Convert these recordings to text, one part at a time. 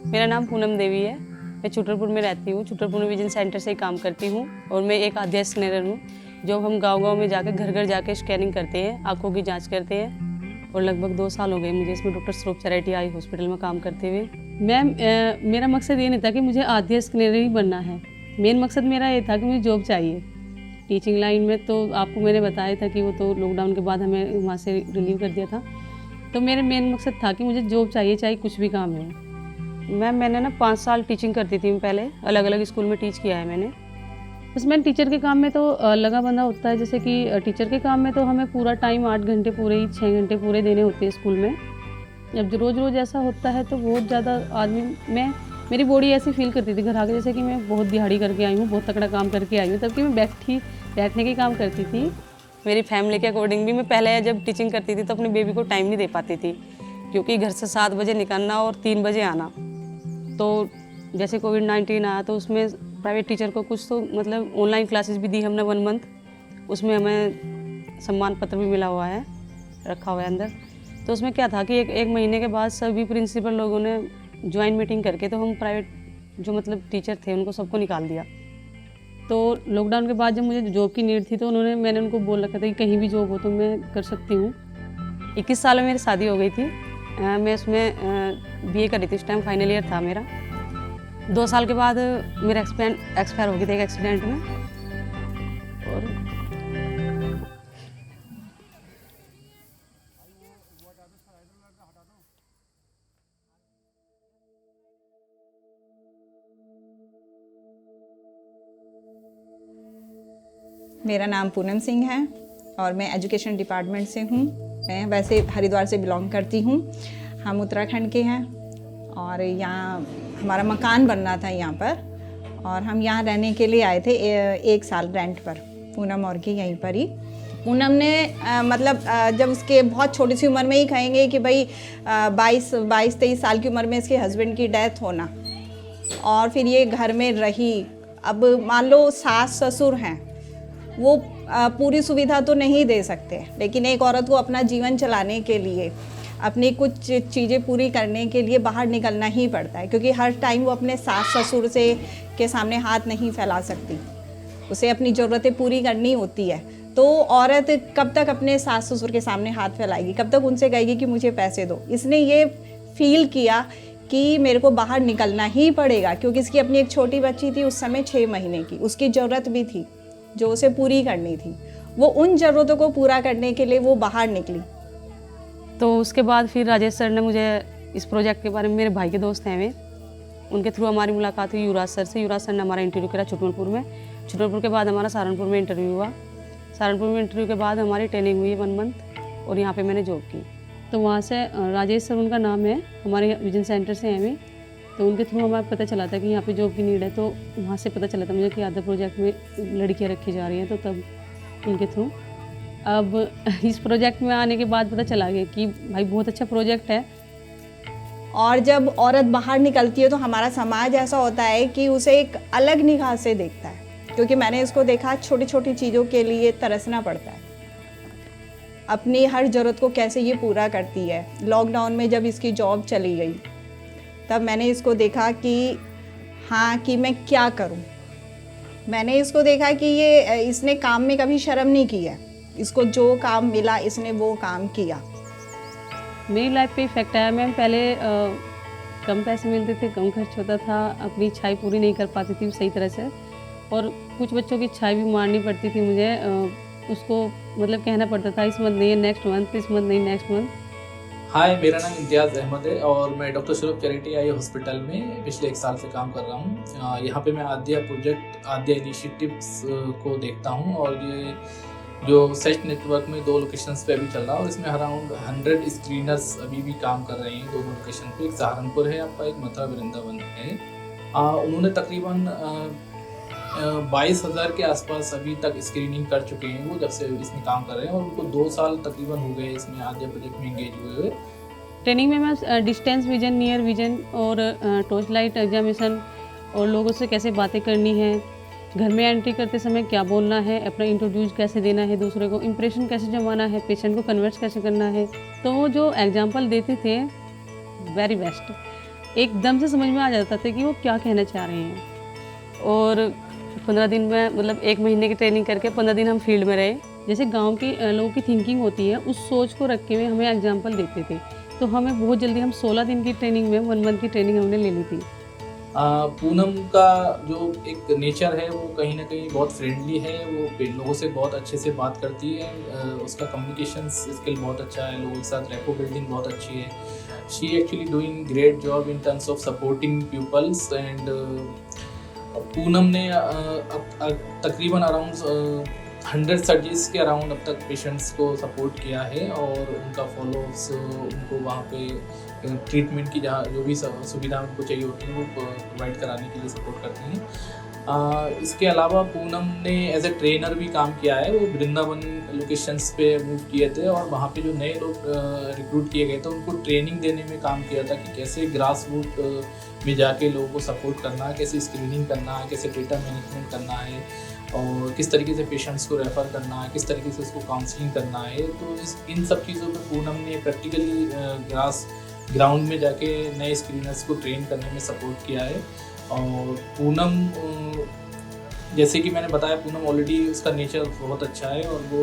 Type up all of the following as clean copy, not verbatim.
मेरा नाम पूनम देवी है। मैं छुटरपुर में रहती हूँ। छुटरपुर में विजन सेंटर से ही काम करती हूँ और मैं एक आध्या स्कैनर हूँ। जो हम गांव-गांव में जाकर घर-घर जाके स्कैनिंग करते हैं, आँखों की जांच करते हैं और लगभग 2 साल हो गए मुझे इसमें डॉक्टर स्वरूप चैरिटी आई हॉस्पिटल में काम करते हुए। मेरा मकसद ये नहीं था कि मुझे आध्या स्कैनर ही बनना है। मेन मकसद मेरा ये था कि मुझे जॉब चाहिए टीचिंग लाइन में। तो आपको मैंने बताया था कि वो तो लॉकडाउन के बाद हमें वहाँ से रिलीव कर दिया था। तो मेरे मेन मकसद था कि मुझे जॉब चाहिए, चाहे कुछ भी काम है। मैंने ना 5 साल टीचिंग करती थी। पहले अलग अलग स्कूल में टीच किया है मैंने। बस मैंने टीचर के काम में तो लगा बंधा होता है। जैसे कि टीचर के काम में तो हमें पूरा टाइम 8 घंटे पूरे ही 6 घंटे पूरे देने होते हैं स्कूल में। जब रोज़ ऐसा होता है तो बहुत ज़्यादा मेरी बॉडी ऐसी फील करती थी घर आके जैसे कि मैं बहुत दिहाड़ी करके आई हूँ, बहुत तगड़ा काम करके आई हूँ। तब कि मैं बैठने के काम करती थी। मेरी फैमिली के अकॉर्डिंग भी मैं पहले जब टीचिंग करती थी तो अपनी बेबी को टाइम नहीं दे पाती थी, क्योंकि घर से 7 बजे निकलना और 3 बजे आना। तो जैसे कोविड-19 आया तो उसमें प्राइवेट टीचर को कुछ तो मतलब ऑनलाइन क्लासेस भी दी हमने 1 मंथ। उसमें हमें सम्मान पत्र भी मिला हुआ है, रखा हुआ है अंदर। तो उसमें क्या था कि एक महीने के बाद सभी प्रिंसिपल लोगों ने ज्वाइन मीटिंग करके तो हम प्राइवेट जो मतलब टीचर थे उनको सबको निकाल दिया। तो लॉकडाउन के बाद जब मुझे जॉब की नीड थी तो मैंने उनको बोल रखा था कि कहीं भी जॉब हो तो मैं कर सकती हूँ। 21 साल में मेरी शादी हो गई थी। मैं उसमें बीए कर रही थी, उस टाइम फाइनल ईयर था मेरा। 2 साल के बाद मेरा एक्सपायर हो गया था एक एक्सीडेंट में। और मेरा नाम पूनम सिंह है और मैं एजुकेशन डिपार्टमेंट से हूँ। मैं वैसे हरिद्वार से बिलोंग करती हूँ। हम उत्तराखंड के हैं और यहाँ हमारा मकान बनना था यहाँ पर और हम यहाँ रहने के लिए आए थे 1 साल रेंट पर। पूनम और की यहीं पर ही। पूनम ने जब उसके बहुत छोटी सी उम्र में ही कहेंगे कि भाई 22-23 साल की उम्र में इसके हस्बैंड की डेथ होना और फिर ये घर में रही। अब मान लो सास ससुर हैं, वो पूरी सुविधा तो नहीं दे सकते, लेकिन एक औरत को अपना जीवन चलाने के लिए अपनी कुछ चीज़ें पूरी करने के लिए बाहर निकलना ही पड़ता है, क्योंकि हर टाइम वो अपने सास ससुर के सामने हाथ नहीं फैला सकती। उसे अपनी ज़रूरतें पूरी करनी होती है। तो औरत कब तक अपने सास ससुर के सामने हाथ फैलाएगी, कब तक उनसे कहेगी कि मुझे पैसे दो। इसने ये फील किया कि मेरे को बाहर निकलना ही पड़ेगा, क्योंकि इसकी अपनी एक छोटी बच्ची थी उस समय 6 महीने की, उसकी ज़रूरत भी थी जो उसे पूरी करनी थी। वो उन ज़रूरतों को पूरा करने के लिए वो बाहर निकली। तो उसके बाद फिर राजेश सर ने मुझे इस प्रोजेक्ट के बारे में, मेरे भाई के दोस्त हैं वे, उनके थ्रू हमारी मुलाकात हुई युवराज सर से। युवराज सर ने हमारा इंटरव्यू करा छुटरपुर में। छुटरपुर के बाद हमारा सहारनपुर में इंटरव्यू हुआ। सहारनपुर में इंटरव्यू के बाद हमारी ट्रेनिंग हुई 1 मंथ और यहाँ पे मैंने जॉब की। तो वहाँ से राजेश सर उनका नाम है, हमारे विजन सेंटर से हैं वे। तो उनके थ्रू हमें पता चला था कि यहाँ पे जॉब की नीड है। तो वहाँ से पता चला था मुझे कि आधा प्रोजेक्ट में लड़कियाँ रखी जा रही हैं। तो तब उनके थ्रू अब इस प्रोजेक्ट में आने के बाद पता चला गया कि भाई बहुत अच्छा प्रोजेक्ट है। और जब औरत बाहर निकलती है तो हमारा समाज ऐसा होता है कि उसे एक अलग निगाह से देखता है, क्योंकि मैंने इसको देखा छोटी छोटी चीज़ों के लिए तरसना पड़ता है। अपनी हर ज़रूरत को कैसे ये पूरा करती है। लॉकडाउन में जब इसकी जॉब चली गई तब मैंने इसको देखा कि हाँ, कि मैं क्या करूं। मैंने इसको देखा कि इसने काम में कभी शर्म नहीं की है। इसको जो काम मिला इसने वो काम किया। मेरी लाइफ पे इफेक्ट आया। मैं पहले कम पैसे मिलते थे, कम खर्च होता था, अपनी इच्छाएं पूरी नहीं कर पाती थी सही तरह से, और कुछ बच्चों की इच्छाएं भी मारनी पड़ती थी मुझे। उसको मतलब कहना पड़ता था इस मंथ नहीं है नेक्स्ट मंथ, इस मंथ नहीं नेक्स्ट मंथ। हाय, मेरा नाम इम्तियाज़ अहमद है और मैं डॉक्टर स्वरूप चैरिटी आई हॉस्पिटल में पिछले 1 साल से काम कर रहा हूँ। यहाँ पे मैं आद्या प्रोजेक्ट, आद्या इनिशिएटिव्स को देखता हूँ और ये जो सेट नेटवर्क में 2 लोकेशंस पे अभी चल रहा है और इसमें अराउंड 100 स्क्रीनर्स अभी भी काम कर रहे हैं 2 लोकेशन पे। एक सहारनपुर है आपका, एक मथुरा वृंदावन है। उन्होंने तकरीबन 22,000 के आसपास अभी तक स्क्रीनिंग कर चुके हैं वो, जब से इसमें काम कर रहे हैं, और उनको 2 साल तकरीबन हो गए इसमें आद्या प्रोजेक्ट में एंगेज हुए। ट्रेनिंग में मैं डिस्टेंस विजन, नियर विजन और टॉर्च लाइट एग्जामिनेशन और लोगों से कैसे बातें करनी है, घर में एंट्री करते समय क्या बोलना है, अपना इंट्रोड्यूस कैसे देना है दूसरे को, इंप्रेशन कैसे जमाना है, पेशेंट को कन्वर्ट कैसे करना है। तो वो जो एग्जाम्पल देते थे वेरी बेस्ट। एकदम से समझ में आ जाता था कि वो क्या कहना चाह रहे हैं। और 15 दिन में मतलब 1 महीने की ट्रेनिंग करके 15 दिन हम फील्ड में रहे। जैसे गांव के लोगों की थिंकिंग होती है, उस सोच को रख के हुए हमें एग्जाम्पल देते थे। तो हमें बहुत जल्दी, हम 16 दिन की ट्रेनिंग में 1 मंथ की ट्रेनिंग हमने ले ली थी। पूनम का जो एक नेचर है वो कहीं ना कहीं बहुत फ्रेंडली है। वो लोगों से बहुत अच्छे से बात करती है। उसका कम्युनिकेशन स्किल बहुत अच्छा है, लोगों के साथ रेपो बिल्डिंग बहुत अच्छी है। She actually doing great job in terms of supporting peoples. And Poonam ने तकरीबन अराउंड 100 सर्जरीज के अराउंड अब तक पेशेंट्स को सपोर्ट किया है, और उनका फॉलोअप्स, उनको वहाँ पे ट्रीटमेंट की जहाँ जो भी सुविधा उनको चाहिए होती है वो प्रोवाइड कराने के लिए सपोर्ट करती हैं। इसके अलावा पूनम ने एज ए ट्रेनर भी काम किया है। वो वृंदावन लोकेशंस पे मूव किए थे, और वहाँ पे जो नए लोग रिक्रूट किए गए थे उनको ट्रेनिंग देने में काम किया था कि कैसे ग्रास रूट में जाके लोगों को सपोर्ट करना है, कैसे स्क्रीनिंग करना है, कैसे डेटा मैनेजमेंट करना है, और किस तरीके से पेशेंट्स को रेफ़र करना है, किस तरीके से उसको काउंसलिंग करना है। तो इन सब चीज़ों पे पूनम ने प्रैक्टिकली ग्राउंड में जाके नए स्क्रीनर्स को ट्रेन करने में सपोर्ट किया है। और पूनम, जैसे कि मैंने बताया, पूनम ऑलरेडी उसका नेचर बहुत अच्छा है और वो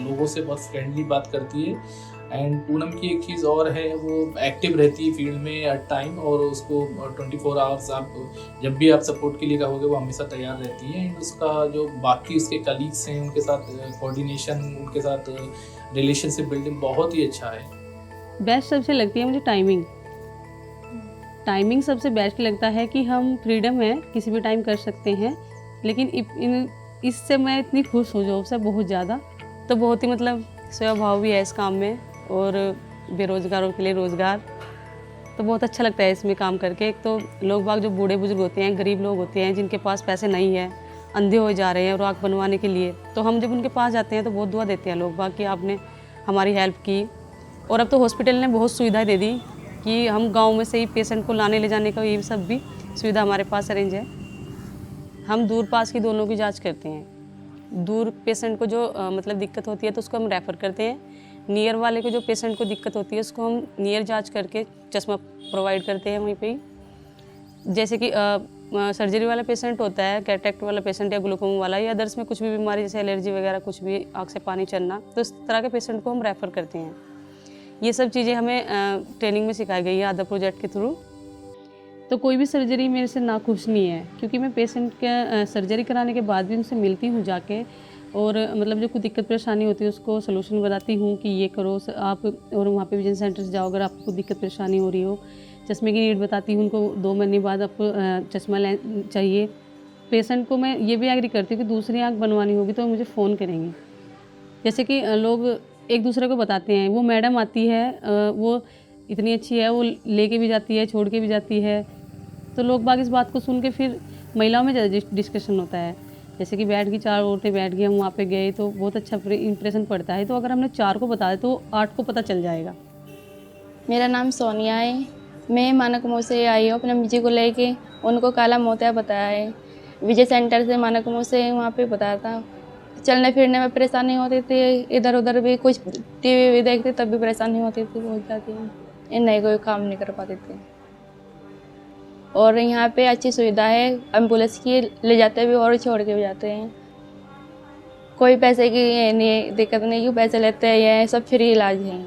लोगों से बहुत फ्रेंडली बात करती है। एंड पूनम की एक चीज़ और है, वो एक्टिव रहती है फील्ड में एट टाइम, और उसको 24 आवर्स आप जब भी आप सपोर्ट के लिए कहोगे वो हमेशा तैयार रहती है। एंड उसका जो बाकी उसके कलीग्स हैं उनके साथ कोऑर्डिनेशन, उनके साथ रिलेशनशिप बिल्डिंग बहुत ही अच्छा है। बेस्ट सबसे लगती है मुझे टाइमिंग सबसे बेस्ट लगता है कि हम फ्रीडम है, किसी भी टाइम कर सकते हैं। लेकिन इससे मैं इतनी खुश हूँ जॉब से, बहुत ज़्यादा। तो बहुत ही मतलब सेवा भाव भी है इस काम में, और बेरोज़गारों के लिए रोज़गार, तो बहुत अच्छा लगता है इसमें काम करके। एक तो लोग बाग जो बूढ़े बुजुर्ग होते हैं, गरीब लोग होते हैं, जिनके पास पैसे नहीं है, अंधे हो जा रहे हैं और आँख बनवाने के लिए, तो हम जब उनके पास जाते हैं तो बहुत दुआ देते हैं लोग बाग कि आपने हमारी हेल्प की। और अब तो हॉस्पिटल ने बहुत सुविधाएं दे दी कि हम गांव में से ही पेशेंट को लाने ले जाने का ये सब भी सुविधा हमारे पास अरेंज है। हम दूर पास की दोनों की जांच करते हैं। दूर पेशेंट को जो मतलब दिक्कत होती है तो उसको हम रेफ़र करते हैं। नियर वाले को जो पेशेंट को दिक्कत होती है उसको हम नियर जांच करके चश्मा प्रोवाइड करते हैं वहीं पे ही। जैसे कि सर्जरी वाला पेशेंट होता है, कैटरेक्ट वाला पेशेंट या ग्लूकोमा वाला, या अदर्स में कुछ भी बीमारी जैसे एलर्जी वगैरह, कुछ भी आँख से पानी चलना, तो इस तरह के पेशेंट को हम रेफ़र करते हैं। ये सब चीज़ें हमें ट्रेनिंग में सिखाई गई है आधा प्रोजेक्ट के थ्रू। तो कोई भी सर्जरी मेरे से नाखुश नहीं है, क्योंकि मैं पेशेंट के सर्जरी कराने के बाद भी उनसे मिलती हूँ जाके, और मतलब जो कोई दिक्कत परेशानी होती है उसको सोल्यूशन बताती हूँ कि ये करो आप, और वहाँ पे विजन सेंटर से जाओ अगर आपको दिक्कत परेशानी हो रही हो। चश्मे की नीड बताती हूँ उनको, 2 महीने बाद आपको चश्मा चाहिए। पेशेंट को मैं ये भी एग्री करती हूँ कि दूसरी आँख बनवानी होगी तो मुझे फ़ोन करेंगे। जैसे कि लोग एक दूसरे को बताते हैं, वो मैडम आती है, वो इतनी अच्छी है, वो लेके भी जाती है, छोड़ के भी जाती है। तो लोग बाग इस बात को सुन के फिर महिलाओं में ज़्यादा डिस्कशन होता है। जैसे कि बैठ गई, 4 औरतें बैठ गई, हम वहाँ पे गए तो बहुत अच्छा इंप्रेशन पड़ता है। तो अगर हमने 4 को बता दे तो 8 को पता चल जाएगा। मेरा नाम सोनिया है। मैं मानकमो से आई हूँ अपने मिजी को लेके। उनको काला मोतिया बताया है, विजय सेंटर से मानकमो से वहाँ पे बताया था। चलने फिरने में परेशानी होती थी, इधर उधर भी कुछ टीवी भी देखते तब भी परेशानी होती थी बहुत ज़्यादा। नहीं कोई काम नहीं कर पाते थे। और यहाँ पे अच्छी सुविधा है, एम्बुलेंस की ले जाते भी और छोड़ के भी जाते हैं। कोई पैसे की नहीं दिक्कत नहीं, क्यों पैसे लेते हैं, ये सब फ्री इलाज है।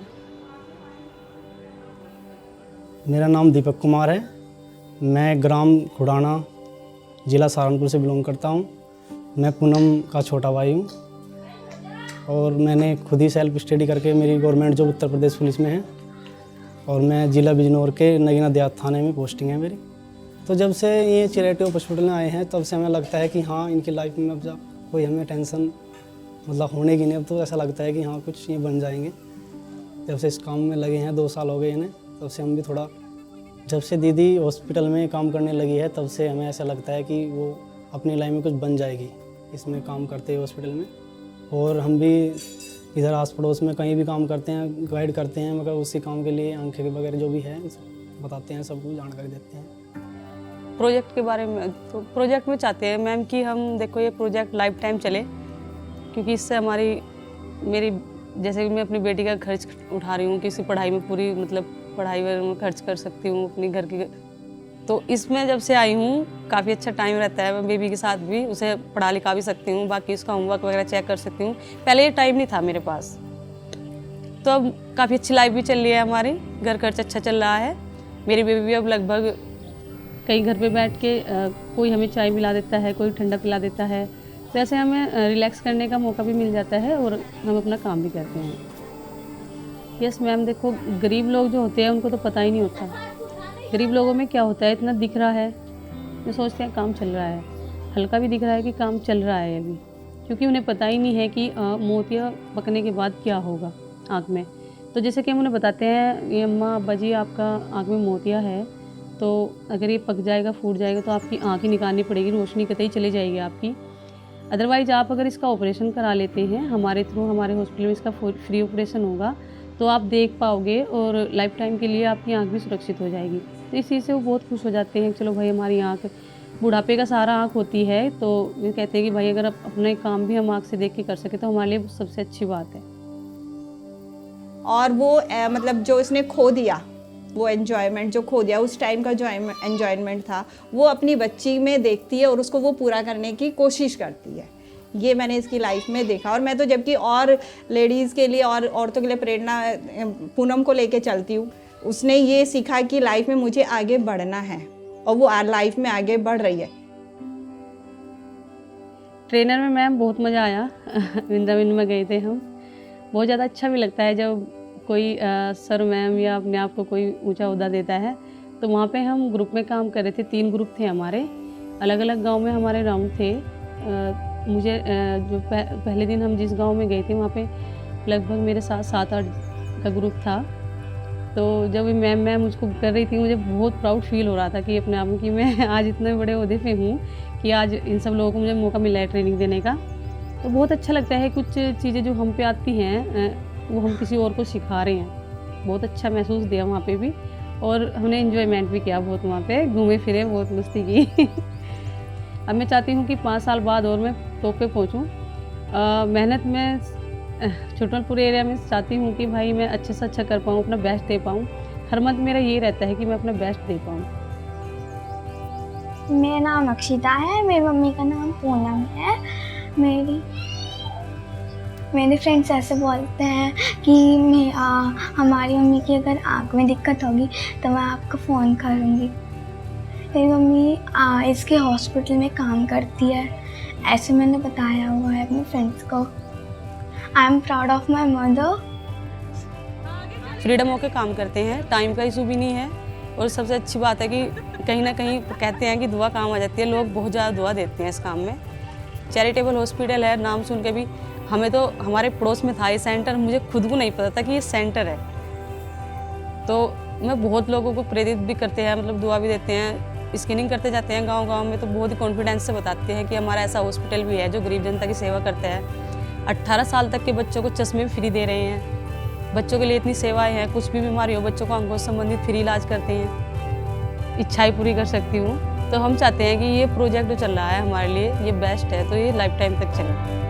मेरा नाम दीपक कुमार है। मैं ग्राम खुड़ाना, ज़िला सहारनपुर से बिलोंग करता हूँ। मैं पूनम का छोटा भाई हूँ, और मैंने खुद ही सेल्फ स्टडी करके, मेरी government job Uttar Pradesh police में है, और मैं ज़िला बिजनौर के नगीना देहात थाने में पोस्टिंग है मेरी। तो जब से ये चैरिटी हॉस्पिटल में आए हैं तब से हमें लगता है कि हाँ, इनकी लाइफ में अब जब कोई हमें टेंशन मतलब होने की नहीं, अब तो ऐसा लगता है कि हाँ कुछ ये बन जाएंगे। जब से इस काम में लगे हैं, 2 साल हो गए इन्हें, तब से हम भी थोड़ा, जब से दीदी हॉस्पिटल में काम करने लगी है तब से हमें ऐसा लगता है कि वो अपनी लाइफ में कुछ बन जाएगी इसमें काम करते हैं हॉस्पिटल में। और हम भी इधर आस पड़ोस में कहीं भी काम करते हैं, गाइड करते हैं, मगर उसी काम के लिए आंखें के वगैरह जो भी है बताते हैं, सबको जानकारी देते हैं। प्रोजेक्ट के बारे में, तो प्रोजेक्ट में चाहते हैं मैम कि हम देखो ये प्रोजेक्ट लाइफ टाइम चले, क्योंकि इससे मेरी जैसे कि मैं अपनी बेटी का खर्च उठा रही हूँ कि उसकी पढ़ाई में पूरी मतलब पढ़ाई में खर्च कर सकती हूँ, अपनी घर की तो इसमें जब से आई हूँ काफ़ी अच्छा टाइम रहता है, मैं बेबी के साथ भी उसे पढ़ा लिखा भी सकती हूँ, बाकी उसका होमवर्क वगैरह चेक कर सकती हूँ। पहले ये टाइम नहीं था मेरे पास, तो अब काफ़ी अच्छी लाइफ भी चल रही है हमारी, घर खर्च अच्छा चल रहा है। मेरी बेबी भी अब लगभग कहीं घर पे बैठ के कोई हमें चाय पिला देता है, कोई ठंडा पिला देता है, तो ऐसे हमें रिलैक्स करने का मौका भी मिल जाता है और हम अपना काम भी करते हैं। यस मैम, देखो गरीब लोग जो होते हैं उनको तो पता ही नहीं होता, गरीब लोगों में क्या होता है, इतना दिख रहा है, मैं सोचते हैं काम चल रहा है, हल्का भी दिख रहा है कि काम चल रहा है अभी, क्योंकि उन्हें पता ही नहीं है कि मोतिया पकने के बाद क्या होगा आँख में। तो जैसे कि हम उन्हें बताते हैं, ये अम्मा अब्बा जी आपका आँख में मोतिया है, तो अगर ये पक जाएगा, फूट जाएगा तो आपकी आँख ही निकालनी पड़ेगी, रोशनी कतई चली जाएगी आपकी। अदरवाइज़ आप अगर इसका ऑपरेशन करा लेते हैं हमारे थ्रू, हमारे हॉस्पिटल में इसका फ्री ऑपरेशन होगा, तो आप देख पाओगे और लाइफ टाइम के लिए आपकी आँख भी सुरक्षित हो जाएगी। तो इस चीज़ से वो बहुत खुश हो जाते हैं, चलो भाई हमारी आँख बुढ़ापे का सहारा आँख होती है, तो ये कहते हैं कि भाई अगर आप अपने काम भी हम आँख से देख के कर सके तो हमारे लिए सबसे अच्छी बात है। और वो मतलब जो इसने खो दिया, वो एन्जॉयमेंट जो खो दिया, उस टाइम का जो एन्जॉयमेंट था, वो अपनी बच्ची में देखती है और उसको वो पूरा करने की कोशिश करती है। ये मैंने इसकी लाइफ में देखा। और मैं तो जबकि और लेडीज़ के लिए और औरतों के लिए प्रेरणा पूनम को लेके चलती हूँ। उसने ये सीखा कि लाइफ में मुझे आगे बढ़ना है और वो लाइफ में आगे बढ़ रही है। ट्रेनर में मैम बहुत मज़ा आया वृंदावन में गए थे हम, बहुत ज़्यादा अच्छा भी लगता है जब कोई सर मैम या अपने आप को कोई ऊंचा ओहदा देता है। तो वहाँ पे हम ग्रुप में काम कर रहे थे, 3 ग्रुप थे हमारे, अलग अलग गांव में हमारे राउंड थे। मुझे जो पहले दिन हम जिस गांव में गए थे वहाँ पे लगभग मेरे साथ 7-8 का ग्रुप था। तो जब मैम मुझको कर रही थी, मुझे बहुत प्राउड फील हो रहा था कि अपने आप में कि मैं आज इतने बड़े ओहदे पे हूँ कि आज इन सब लोगों को मुझे मौका मिला है ट्रेनिंग देने का। तो बहुत अच्छा लगता है, कुछ चीज़ें जो हम पे आती हैं वो हम किसी और को सिखा रहे हैं। बहुत अच्छा महसूस दिया वहाँ पे भी, और हमने एंजॉयमेंट भी किया बहुत, वहाँ पे घूमे फिरे, बहुत मस्ती की। अब मैं चाहती हूँ कि 5 साल बाद और मैं टॉप पे पहुँचूँ। मेहनत में छोटनपुर एरिया में चाहती हूँ कि भाई मैं अच्छे से अच्छा कर पाऊँ, अपना बेस्ट दे पाऊँ। हर मंथ मेरा ये रहता है कि मैं अपना बेस्ट दे पाऊँ। मेरा नाम अक्षिता है, मेरी मम्मी का नाम पूनम है। मेरे फ्रेंड्स ऐसे बोलते हैं कि हमारी मम्मी की अगर आँख में दिक्कत होगी तो मैं आपको फ़ोन करूँगी। मेरी मम्मी इसके हॉस्पिटल में काम करती है, ऐसे मैंने बताया हुआ है अपने फ्रेंड्स को। I am proud of my mother. Freedom होकर काम करते हैं, टाइम का इशू भी नहीं है, और सबसे अच्छी बात है कि कहीं ना कहीं कहते हैं कि दुआ काम आ जाती है, लोग बहुत ज़्यादा दुआ देते हैं इस काम में। चैरिटेबल हॉस्पिटल है, नाम सुन के भी हमें तो हमारे पड़ोस में था ये सेंटर, मुझे खुद को नहीं पता था कि ये सेंटर है। तो मैं बहुत लोगों को प्रेरित भी करते हैं, मतलब दुआ भी देते हैं। स्कैनिंग करते जाते हैं गांव-गांव में, तो बहुत ही कॉन्फिडेंस से बताते हैं कि हमारा ऐसा हॉस्पिटल भी है जो गरीब जनता की सेवा करता है। 18 साल तक के बच्चों को चश्मे भी फ्री दे रहे हैं, बच्चों के लिए इतनी सेवाएं हैं, कुछ भी बीमारी हो बच्चों को आंखों से संबंधित फ्री इलाज करते हैं। इच्छाएं पूरी कर सकती हूँ। तो हम चाहते हैं कि ये प्रोजेक्ट जो चल रहा है हमारे लिए ये बेस्ट है, तो ये लाइफ टाइम तक चले।